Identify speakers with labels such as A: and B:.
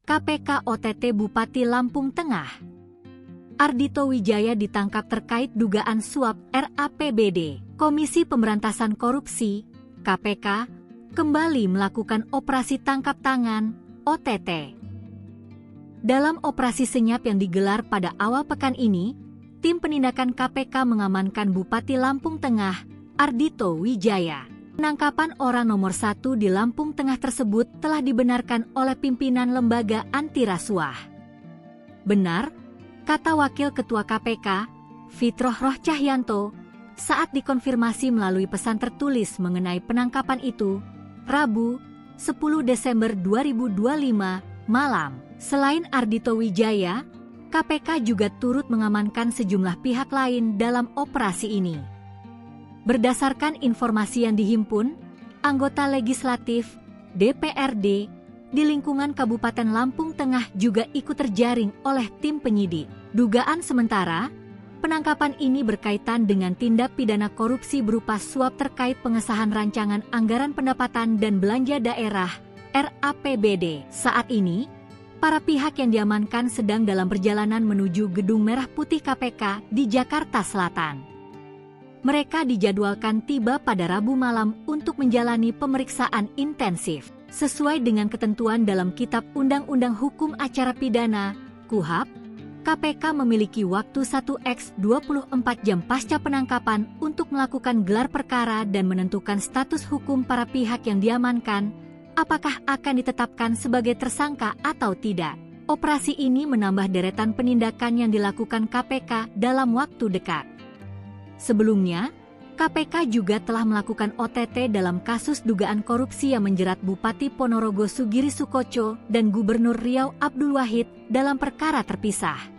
A: KPK OTT Bupati Lampung Tengah. Ardhito Wijaya ditangkap terkait dugaan suap RAPBD. Komisi Pemberantasan Korupsi (KPK) kembali melakukan operasi tangkap tangan (OTT). Dalam operasi senyap yang digelar pada awal pekan ini, tim penindakan KPK mengamankan Bupati Lampung Tengah, Ardhito Wijaya. Penangkapan orang nomor 1 di Lampung Tengah tersebut telah dibenarkan oleh pimpinan lembaga anti rasuah. Benar, kata Wakil Ketua KPK, Fitroh Roh Cahyanto, saat dikonfirmasi melalui pesan tertulis mengenai penangkapan itu, Rabu, 10 Desember 2025, malam. Selain Ardhito Wijaya, KPK juga turut mengamankan sejumlah pihak lain dalam operasi ini. Berdasarkan informasi yang dihimpun, anggota legislatif, DPRD, di lingkungan Kabupaten Lampung Tengah juga ikut terjaring oleh tim penyidik. Dugaan sementara, penangkapan ini berkaitan dengan tindak pidana korupsi berupa suap terkait pengesahan rancangan anggaran pendapatan dan belanja daerah, RAPBD. Saat ini, para pihak yang diamankan sedang dalam perjalanan menuju Gedung Merah Putih KPK di Jakarta Selatan. Mereka dijadwalkan tiba pada Rabu malam untuk menjalani pemeriksaan intensif. Sesuai dengan ketentuan dalam Kitab Undang-Undang Hukum Acara Pidana, KUHP, KPK memiliki waktu 1x24 jam pasca penangkapan untuk melakukan gelar perkara dan menentukan status hukum para pihak yang diamankan, apakah akan ditetapkan sebagai tersangka atau tidak. Operasi ini menambah deretan penindakan yang dilakukan KPK dalam waktu dekat. Sebelumnya, KPK juga telah melakukan OTT dalam kasus dugaan korupsi yang menjerat Bupati Ponorogo Sugiri Sukoco dan Gubernur Riau Abdul Wahid dalam perkara terpisah.